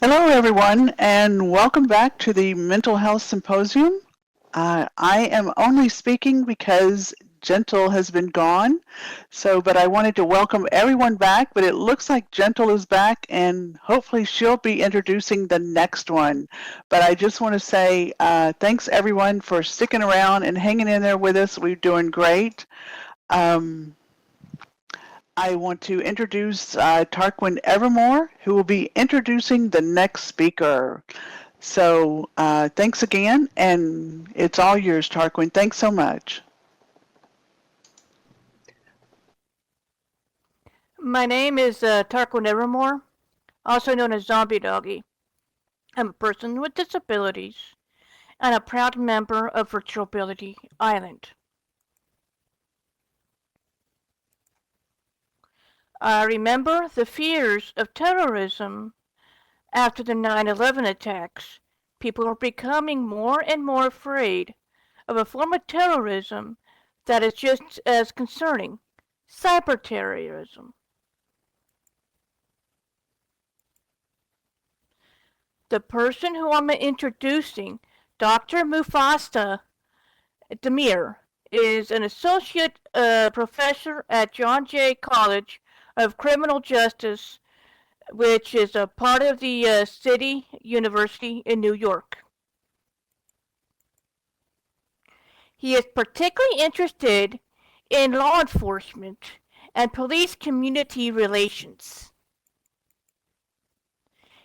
Hello, everyone, and welcome back to the Mental Health Symposium. I am only speaking because Gentle has been gone, but I wanted to welcome everyone back, but it looks like Gentle is back, and hopefully she'll be introducing the next one. But I just want to say thanks, everyone, for sticking around and hanging in there with us. We're doing great. Um, I want to introduce Tarquin Evermore, who will be introducing the next speaker. So thanks again, and it's all yours, Tarquin. Thanks so much. My name is Tarquin Evermore, also known as Zombie Doggy. I'm a person with disabilities and a proud member of Virtuality Island. I remember the fears of terrorism after the 9/11 attacks. People are becoming more and more afraid of a form of terrorism that is just as concerning, cyberterrorism. The person who I'm introducing, Dr. Mustafa Demir, is an associate professor at John Jay College of Criminal Justice, which is a part of the City University in New York. He is particularly interested in law enforcement and police community relations.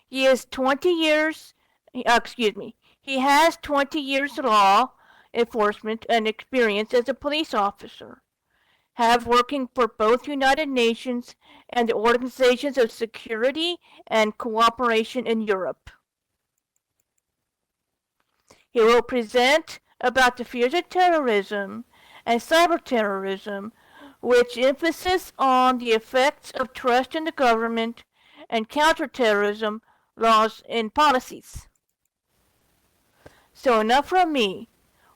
He has 20 years, he has 20 years law enforcement and experience as a police officer, have working for both United Nations and the Organizations of Security and Cooperation in Europe. He will present about the fears of terrorism and cyberterrorism, which emphasis on the effects of trust in the government and counterterrorism laws and policies. So enough from me.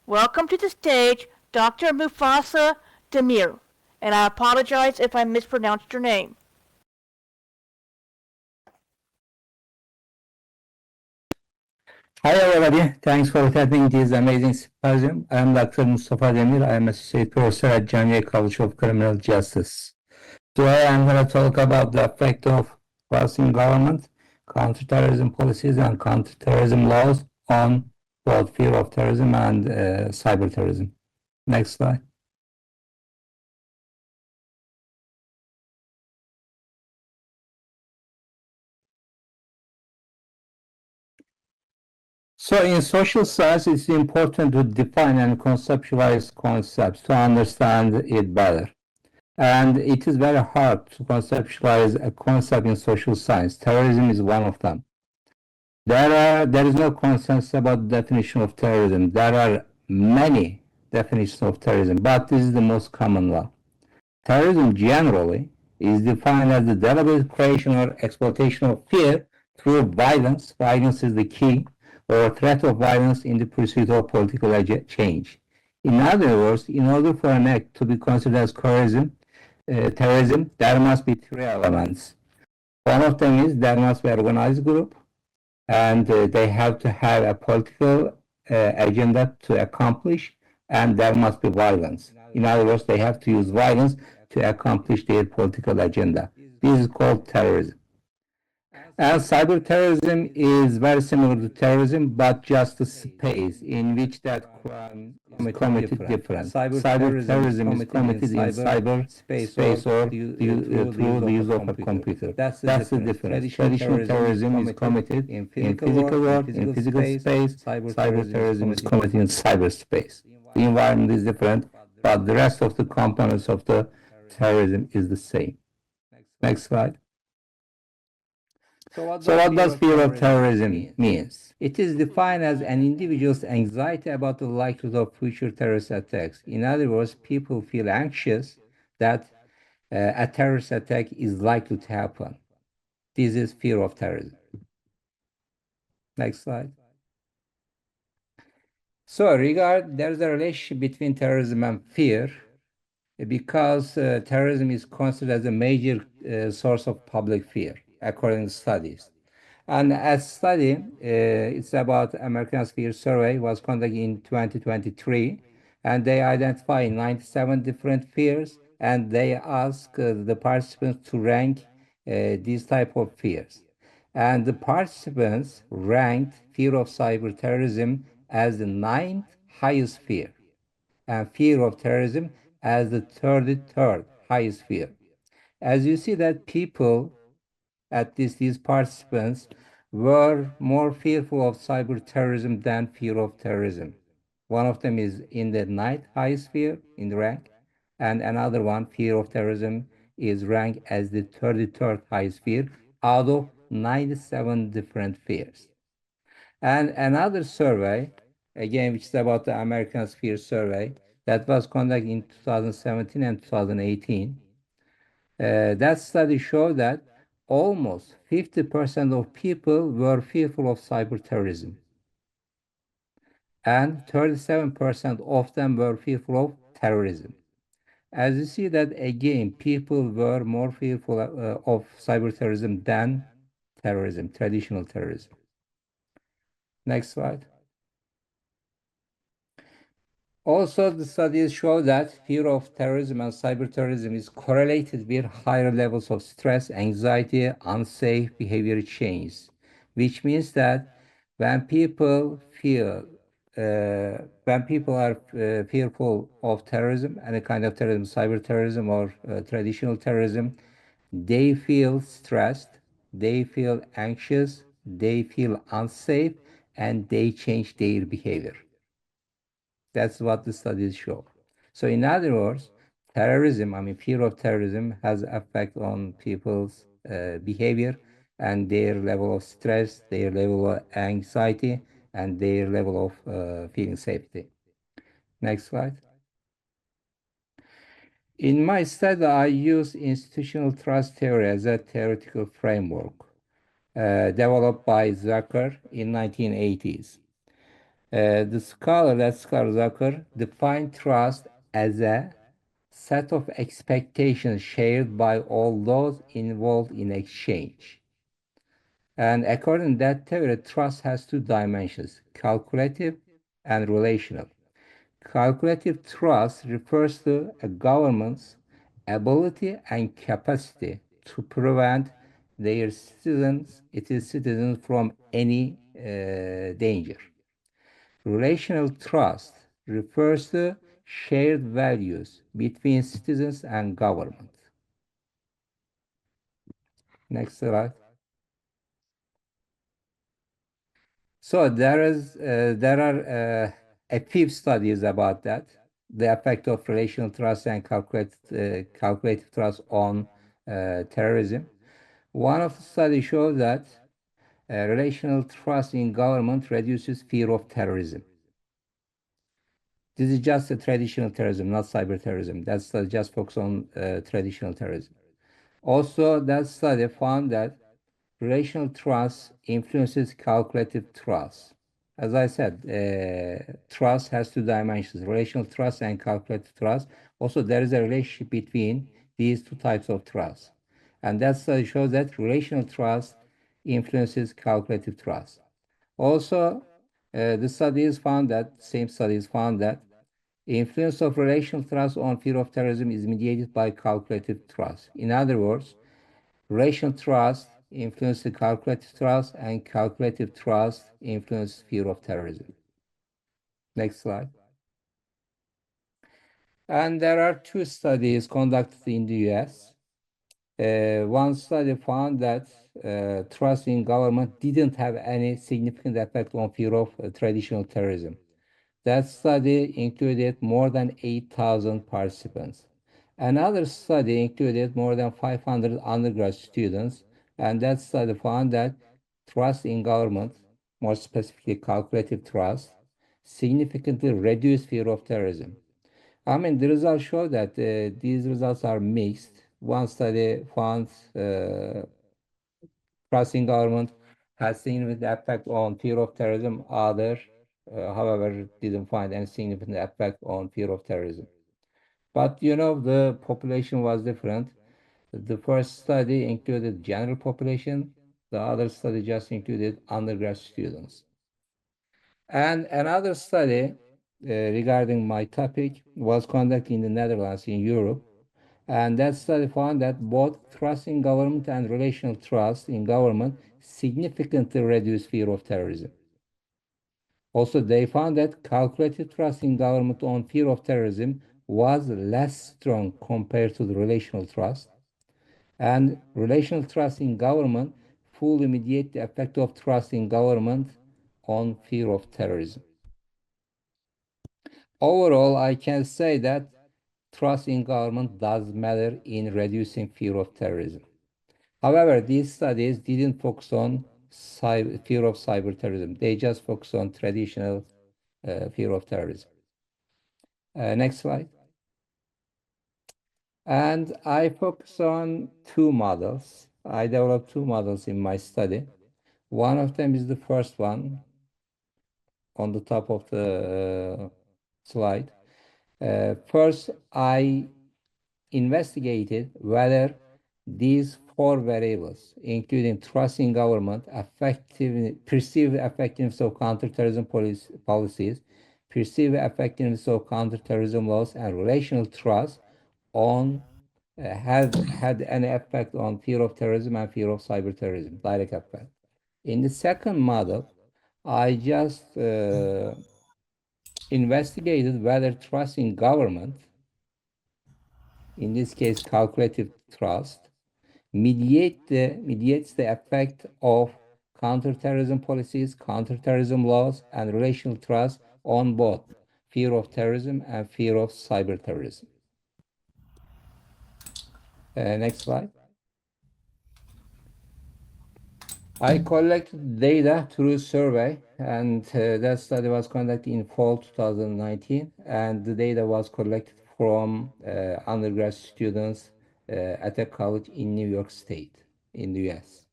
Welcome to the stage, Dr. Mustafa Demir, and I apologize if I mispronounced your name. Hi everybody, thanks for attending this amazing symposium. I am Dr. Mustafa Demir. I am Associate Professor at Jamia College of Criminal Justice. Today I'm going to talk about the effect of trust in government, counterterrorism policies and counterterrorism laws on both fear of terrorism and cyberterrorism. Next slide. So in social science, it's important to define and conceptualize concepts to understand it better. And it is very hard to conceptualize a concept in social science. Terrorism is one of them. There is no consensus about the definition of terrorism. There are many definitions of terrorism, but this is the most common one. Terrorism generally is defined as the deliberate creation or exploitation of fear through violence. Violence is the key, or a threat of violence in the pursuit of political change. In other words, in order for an act to be considered as terrorism, there must be three elements. One of them is there must be an organized group, and they have to have a political agenda to accomplish, and there must be violence. In other words, they have to use violence to accomplish their political agenda. This is called terrorism. And cyberterrorism is very similar to terrorism, but just the space in which that crime is committed different. Cyberterrorism is committed in cyberspace or through the use of a computer. That's the difference. Traditional terrorism is committed in physical world, in physical space. Cyberterrorism is committed in cyberspace. The environment is different, but the rest of the components of the terrorism is the same. Next slide. So what does fear of terrorism means? It is defined as an individual's anxiety about the likelihood of future terrorist attacks. In other words, people feel anxious that a terrorist attack is likely to happen. This is fear of terrorism. Next slide. So there's a relationship between terrorism and fear because terrorism is considered as a major source of public fear, according to studies. And a study, it's about American Fear Survey, was conducted in 2023, and they identified 97 different fears, and they asked the participants to rank these type of fears. And the participants ranked fear of cyber terrorism as the ninth highest fear, and fear of terrorism as the 33rd highest fear. As you see that people, at least these participants, were more fearful of cyber terrorism than fear of terrorism. One of them is in the ninth highest fear in the rank, and another one, fear of terrorism, is ranked as the 33rd highest fear out of 97 different fears. And another survey, again, which is about the American Fear Survey, that was conducted in 2017 and 2018. That study showed that almost 50% of people were fearful of cyber terrorism, and 37% of them were fearful of terrorism. As you see that again, people were more fearful of cyber terrorism than terrorism, traditional terrorism. Next slide. Also, the studies show that fear of terrorism and cyber terrorism is correlated with higher levels of stress, anxiety, unsafe behavior change, which means that when people feel, when people are fearful of terrorism, any kind of terrorism, cyber terrorism or traditional terrorism, they feel stressed, they feel anxious, they feel unsafe, and they change their behavior. That's what the studies show. So in other words, terrorism, fear of terrorism has effect on people's behavior and their level of stress, their level of anxiety, and their level of feeling safety. Next slide. In my study, I use institutional trust theory as a theoretical framework developed by Zucker in 1980s. The scholar, Zucker, defined trust as a set of expectations shared by all those involved in exchange. And according to that theory, trust has two dimensions, calculative and relational. Calculative trust refers to a government's ability and capacity to prevent its citizens from any danger. Relational trust refers to shared values between citizens and government. Next slide. So there are a few studies about that, the effect of relational trust and calculative trust on terrorism. One of the studies shows that relational trust in government reduces fear of terrorism. This is just a traditional terrorism, not cyber terrorism. That study just focuses on traditional terrorism. Also, that study found that relational trust influences calculative trust. As I said, trust has two dimensions, relational trust and calculative trust. Also, there is a relationship between these two types of trust. And that study shows that relational trust influences calculative trust. Also, the same studies found that the influence of relational trust on fear of terrorism is mediated by calculative trust. In other words, relational trust influences calculative trust, and calculative trust influences fear of terrorism. Next slide. And there are two studies conducted in the US. One study found that trust in government didn't have any significant effect on fear of traditional terrorism. That study included more than 8,000 participants. Another study included more than 500 undergrad students, and that study found that trust in government, more specifically calculative trust, significantly reduced fear of terrorism. The results show that these results are mixed. One study found trust in government has significant effect on fear of terrorism. Other, however, didn't find any significant effect on fear of terrorism. But the population was different. The first study included general population, The other study just included undergrad students. And another study regarding my topic was conducted in the Netherlands in Europe. And that study found that both trust in government and relational trust in government significantly reduce fear of terrorism. Also, they found that calculated trust in government on fear of terrorism was less strong compared to the relational trust. And relational trust in government fully mediate the effect of trust in government on fear of terrorism. Overall, I can say that trust in government does matter in reducing fear of terrorism. However, these studies didn't focus on fear of cyberterrorism. They just focus on traditional fear of terrorism. Next slide. And I focus on two models. I developed two models in my study. One of them is the first one on the top of the slide. First, I investigated whether these four variables, including trust in government, perceived effectiveness of counterterrorism policies, perceived effectiveness of counterterrorism laws, and relational trust on had any effect on fear of terrorism and fear of cyberterrorism, direct effect. In the second model, I just investigated whether trust in government, in this case calculative trust, mediates the effect of counterterrorism policies, counterterrorism laws, and relational trust on both fear of terrorism and fear of cyberterrorism. Next slide. I collected data through survey, and that study was conducted in fall 2019, and the data was collected from undergrad students at a college in New York State in the US.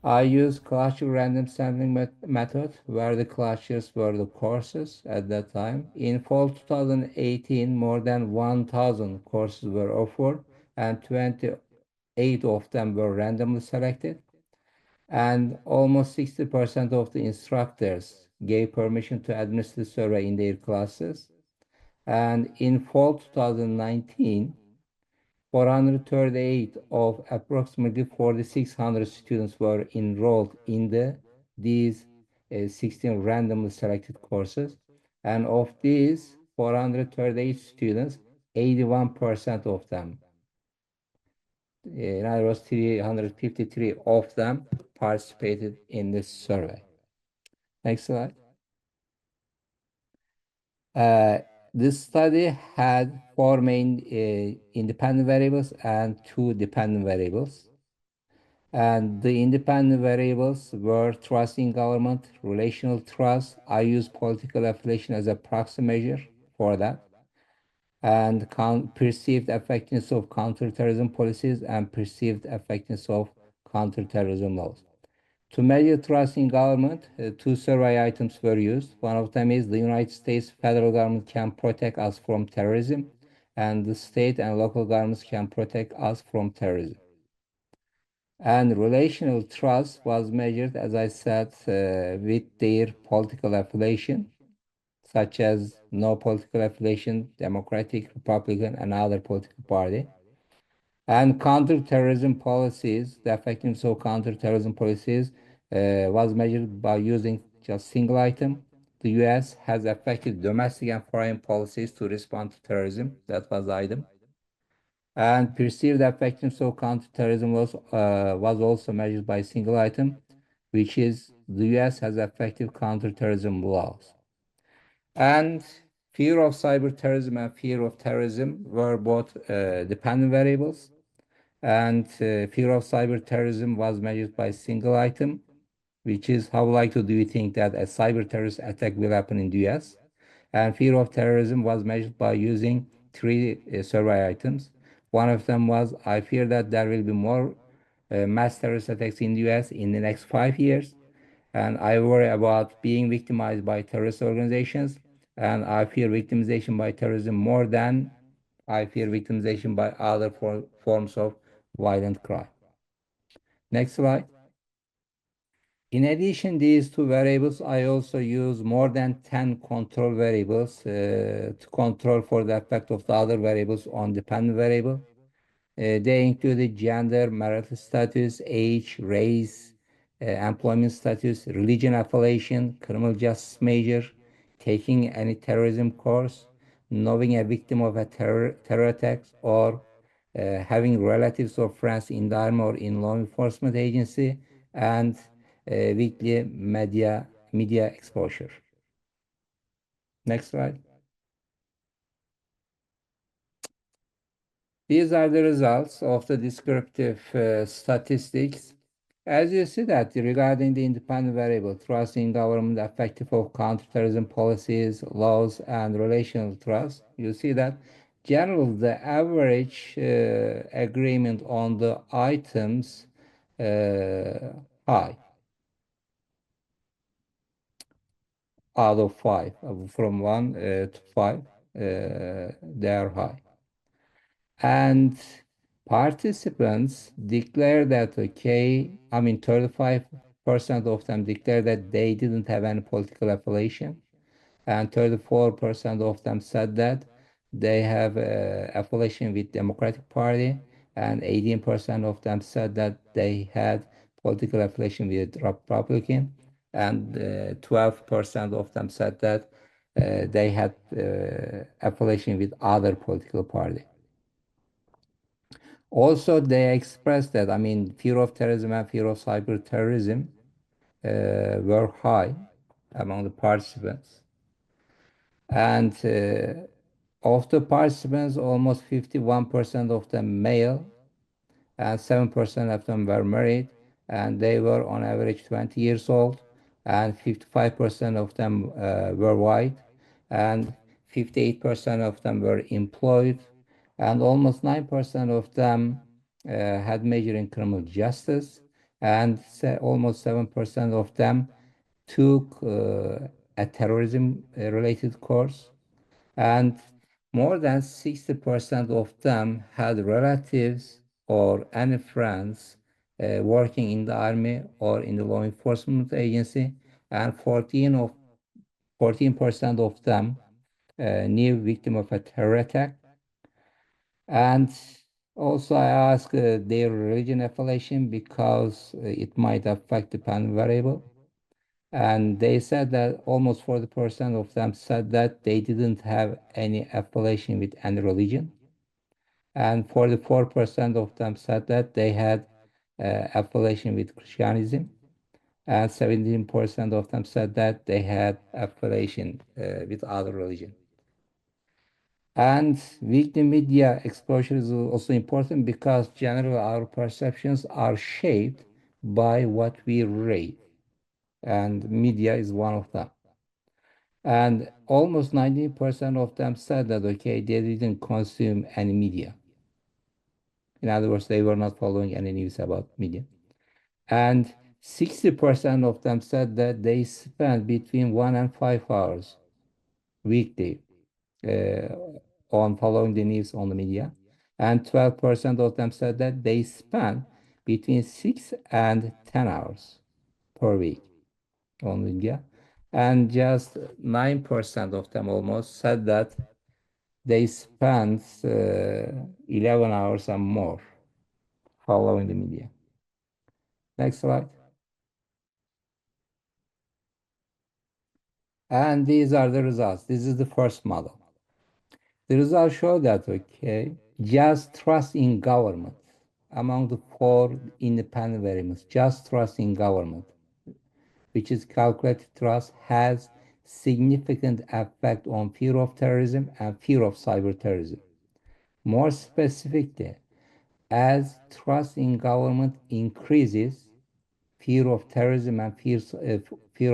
I used cluster random sampling method, where the clusters were the courses at that time. In fall 2018, more than 1,000 courses were offered, and 28 of them were randomly selected. And almost 60% of the instructors gave permission to administer the survey in their classes. And in fall 2019, 438 of approximately 4,600 students were enrolled in these 16 randomly selected courses. And of these 438 students, 81% of them, in other words, 353 of them participated in this survey. Next slide. This study had four main independent variables and two dependent variables. And the independent variables were trust in government, relational trust. I used political affiliation as a proxy measure for that. And perceived effectiveness of counterterrorism policies and perceived effectiveness of counterterrorism laws. To measure trust in government, two survey items were used. One of them is the United States federal government can protect us from terrorism, and the state and local governments can protect us from terrorism. And relational trust was measured, as I said, with their political affiliation, such as no political affiliation, Democratic, Republican, and other political party. And counterterrorism policies, the effectiveness of counterterrorism policies was measured by using just single item. The US has effective domestic and foreign policies to respond to terrorism. That was the item. And perceived effectiveness of counterterrorism was also measured by single item, which is the US has effective counterterrorism laws. And fear of cyberterrorism and fear of terrorism were both dependent variables. And fear of cyberterrorism was measured by single item, which is how likely do you think that a cyber terrorist attack will happen in the US? And fear of terrorism was measured by using three survey items. One of them was, I fear that there will be more mass terrorist attacks in the US in the next 5 years. And I worry about being victimized by terrorist organizations. And I fear victimization by terrorism more than I fear victimization by other forms of violent crime. Next slide. In addition these two variables, I also use more than 10 control variables to control for the effect of the other variables on dependent variable. They included gender, marital status, age, race, employment status, religion affiliation, criminal justice major, taking any terrorism course, knowing a victim of a terror attack, or having relatives or friends in the army or in law enforcement agency, and weekly media exposure. Next slide. These are the results of the descriptive statistics. As you see that regarding the independent variable, trust in government, effective of counterterrorism policies, laws, and relational trust, you see that generally the average agreement on the items high out of 5, from 1 to 5, they are high. And participants declare that, okay, 35% of them declare that they didn't have any political affiliation, and 34% of them said that they have affiliation with Democratic Party, and 18% of them said that they had political affiliation with Republican, and 12% of them said that they had affiliation with other political party. Also, they expressed that, fear of terrorism and fear of cyberterrorism were high among the participants. And of the participants, almost 51% of them male, and 7% of them were married, and they were on average 20 years old, and 55% of them were white, and 58% of them were employed, and almost 9% of them had major in criminal justice, and almost 7% of them took a terrorism related course, and more than 60% of them had relatives or any friends working in the army or in the law enforcement agency, and 14% of them knew victim of a terror attack. And also I asked their religion affiliation because it might affect the dependent variable. And they said that almost 40% of them said that they didn't have any affiliation with any religion. And 44% of them said that they had affiliation with Christianism. And 17% of them said that they had affiliation with other religion. And weekly media exposure is also important because generally our perceptions are shaped by what we read, and media is one of them. And almost 90% of them said that, okay, they didn't consume any media. In other words, they were not following any news about media. And 60% of them said that they spent between 1 and 5 hours weekly on following the news on the media. And 12% of them said that they spend between 6 and 10 hours per week on media. And just 9% of them almost said that they spend 11 hours and more following the media. Next slide. And these are the results. This is the first model. The results show that, okay, just trust in government among the 4 independent variables, just trust in government, which is calculated trust, has significant effect on fear of terrorism and fear of cyberterrorism. More specifically, as trust in government increases, fear of terrorism and fear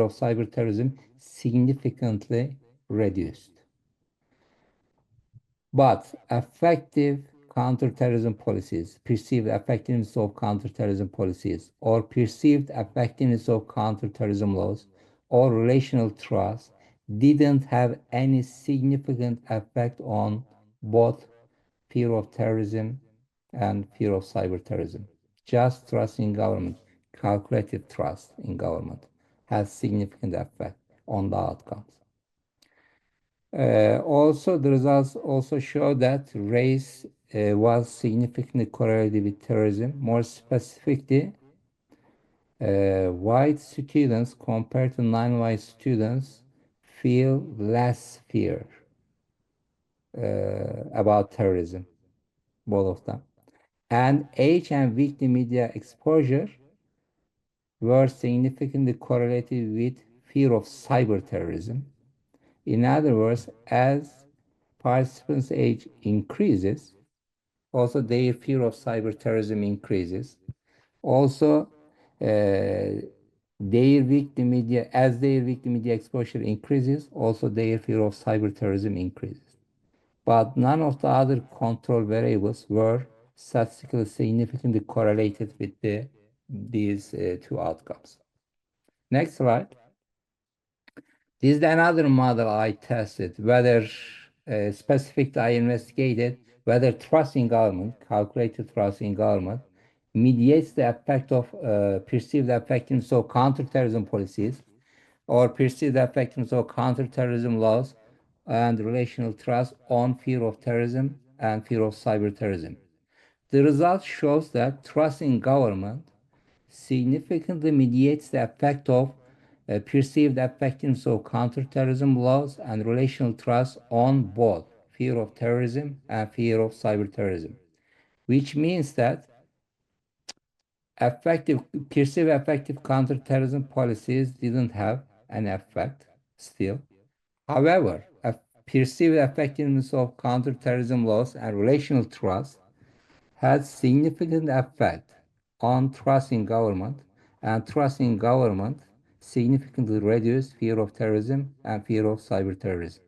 of cyberterrorism significantly reduced. But effective counterterrorism policies, perceived effectiveness of counterterrorism policies, or perceived effectiveness of counterterrorism laws, or relational trust didn't have any significant effect on both fear of terrorism and fear of cyberterrorism. Just trust in government calculated trust in government has significant effect on the outcomes. Also, the results also show that race was significantly correlated with terrorism. More specifically, white students compared to non-white students feel less fear about terrorism, both of them. And age and victim media exposure were significantly correlated with fear of cyberterrorism. In other words, as participants' age increases, also their fear of cyberterrorism increases. Also, their victim media, as their victim media exposure increases, also their fear of cyberterrorism increases. But none of the other control variables were statistically significantly correlated with these two outcomes. Next slide. This is another model I tested, whether specifically I investigated whether trust in government, calculated trust in government, mediates the effect of perceived effectiveness of counterterrorism policies or perceived effectiveness of counterterrorism laws and relational trust on fear of terrorism and fear of cyberterrorism. The result shows that trust in government significantly mediates the effect of perceived effectiveness of counterterrorism laws and relational trust on both fear of terrorism and fear of cyberterrorism, which means that perceived effective counterterrorism policies didn't have an effect still. However, a perceived effectiveness of counterterrorism laws and relational trust had significant effect on trust in government, and trust in government significantly reduced fear of terrorism and fear of cyberterrorism.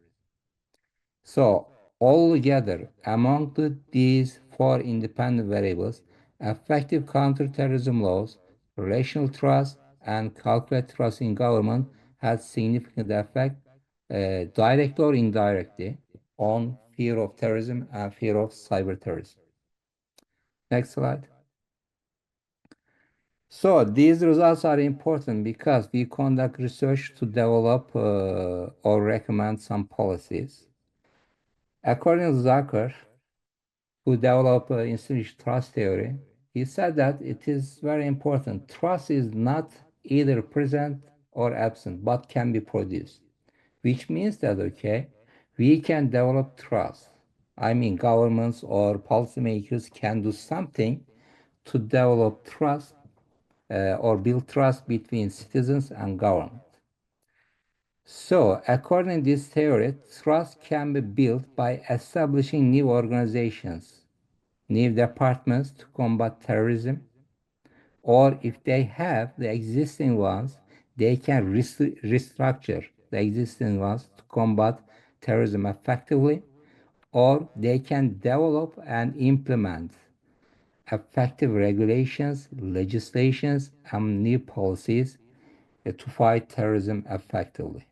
So, altogether, among these four independent variables, effective counterterrorism laws, relational trust, and calculated trust in government had significant effect, direct or indirectly, on fear of terrorism and fear of cyberterrorism. Next slide. So these results are important because we conduct research to develop or recommend some policies. According to Zucker, who developed institutional trust theory, he said that it is very important. Trust is not either present or absent, but can be produced, which means that, okay, we can develop trust. I mean, governments or policymakers can do something to develop trust or build trust between citizens and government. So, according to this theory, trust can be built by establishing new organizations, new departments to combat terrorism, or if they have the existing ones, they can restructure the existing ones to combat terrorism effectively, or they can develop and implement effective regulations, legislations, and new policies to fight terrorism effectively.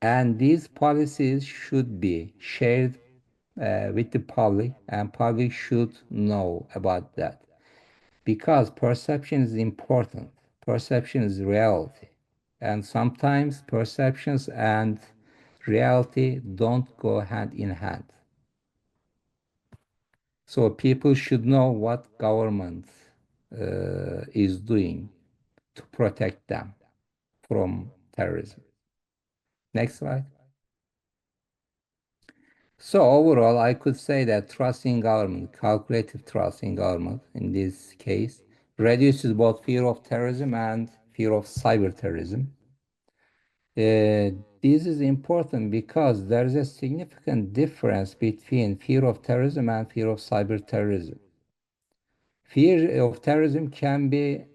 And these policies should be shared with the public, and public should know about that. Because perception is important. Perception is reality. And sometimes perceptions and reality don't go hand in hand. So people should know what government is doing to protect them from terrorism. Next slide. So overall, I could say that trust in government, calculated trust in government in this case, reduces both fear of terrorism and fear of cyberterrorism. This is important because there is a significant difference between fear of terrorism and fear of cyberterrorism. Fear of terrorism can be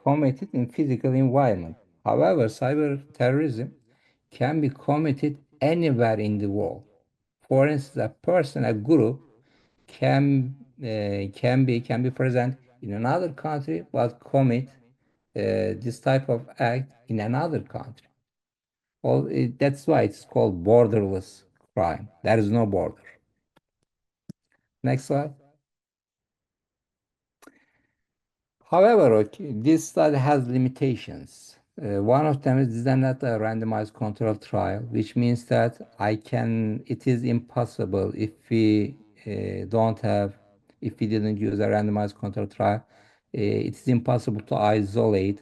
committed in physical environment. However, cyberterrorism can be committed anywhere in the world. For instance, a person, a group can be present in another country but commit this type of act in another country. Well, that's why it's called borderless crime. There is no border. Next slide. However, okay, this study has limitations. One of them is not a randomized control trial, which means that it is impossible if we if we didn't use a randomized control trial, it is impossible to isolate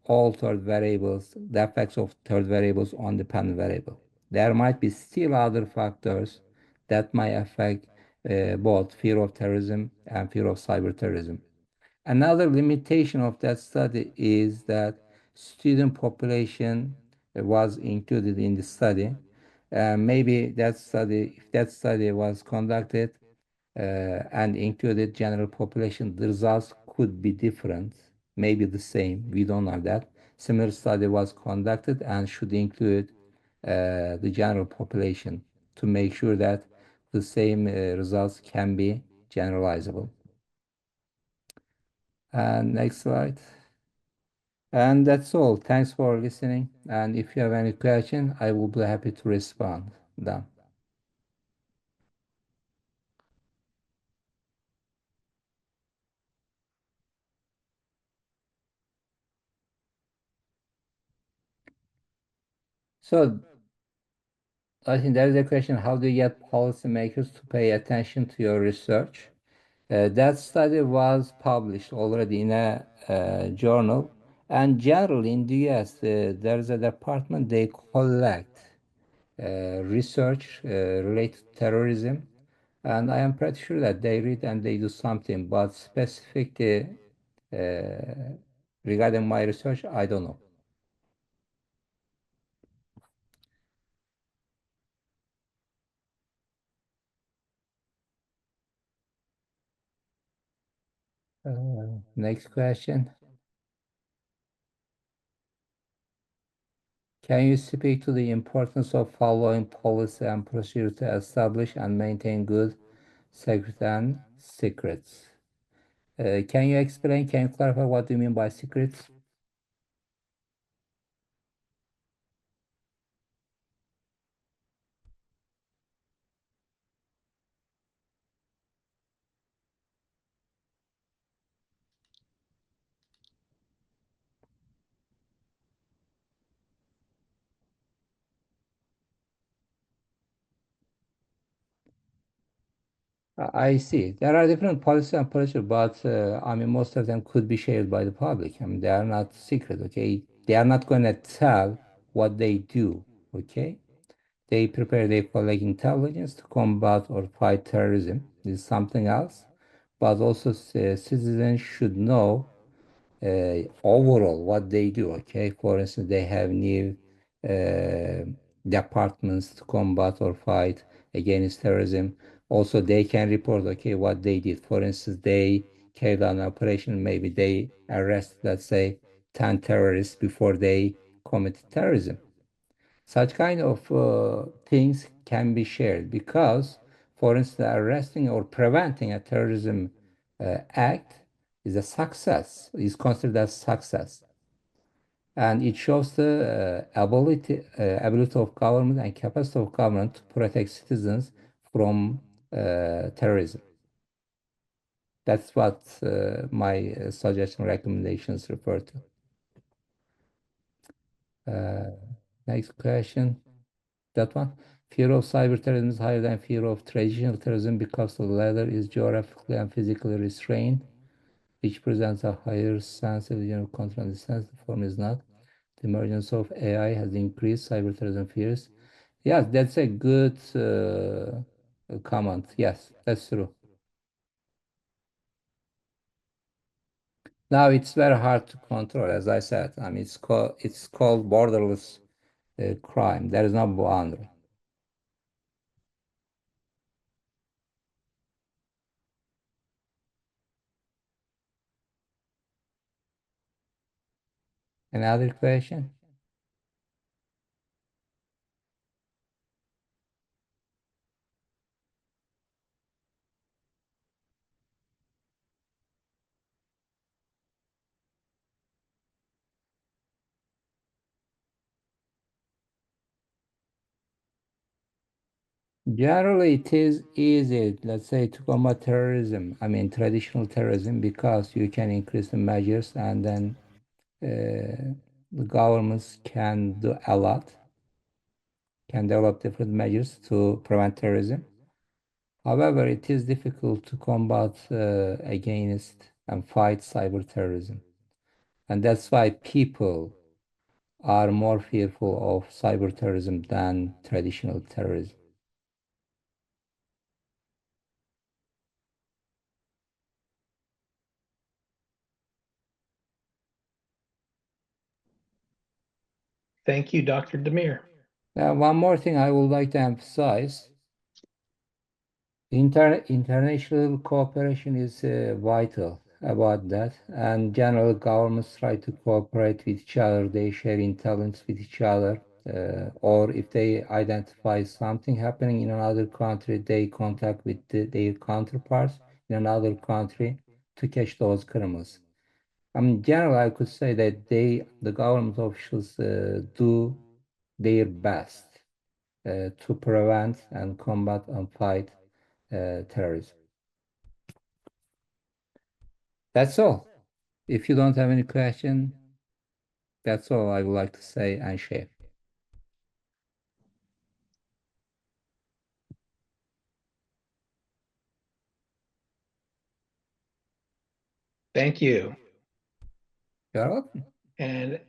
all third variables, the effects of third variables on dependent variable. There might be still other factors that might affect both fear of terrorism and fear of cyber terrorism. Another limitation of that study is that student population was included in the study. Maybe if that study was conducted and included general population, the results could be different, maybe the same. We don't know that. Similar study was conducted and should include the general population to make sure that the same results can be generalizable. And next slide. And that's all. Thanks for listening. And if you have any question, I will be happy to respond. Done. So I think there is a question, how do you get policymakers to pay attention to your research? That study was published already in a journal. And generally in the US, there is a department, they collect research related to terrorism. And I am pretty sure that they read and they do something, but specifically regarding my research, I don't know. Next question. Can you speak to the importance of following policy and procedure to establish and maintain good secret and secrets? Can you explain, can you clarify what do you mean by secrets? I see. There are different policies and procedures, but I mean, most of them could be shared by the public. I mean, they are not secret, okay? They are not going to tell what they do, okay? They prepare, they collect intelligence to combat or fight terrorism. This is something else. But also, citizens should know overall what they do, okay? For instance, they have new uh, departments to combat or fight against terrorism. Also, they can report, okay, what they did. For instance, they carried out an operation, maybe they arrest, let's say, 10 terrorists before they committed terrorism. Such kind of things can be shared because, for instance, arresting or preventing a terrorism act is a success, is considered as success. And it shows the ability of government and capacity of government to protect citizens from terrorism. That's what my suggestion recommendations refer to. Next question. That one. Fear of cyber terrorism is higher than fear of traditional terrorism because the latter is geographically and physically restrained, which presents a higher sense of general control and distance. The form is not. The emergence of AI has increased cyber terrorism fears. Yes, that's a good comment. Yes, that's true. Now it's very hard to control, as I said. I mean, it's called borderless crime. There is no boundary. Another question? Generally, it is easy, let's say, to combat terrorism. I mean, traditional terrorism, because you can increase the measures and then the governments can do a lot, can develop different measures to prevent terrorism. However, it is difficult to combat against and fight cyber terrorism. And that's why people are more fearful of cyber terrorism than traditional terrorism. Thank you, Dr. Demir. Now, one more thing I would like to emphasize. International cooperation is vital about that, and general governments try to cooperate with each other. They share intelligence with each other, or if they identify something happening in another country, they contact with their counterparts in another country to catch those criminals. I mean, generally, I could say that the government officials, do their best to prevent and combat and fight terrorism. That's all. If you don't have any question, that's all I would like to say and share. Thank you. You're welcome. And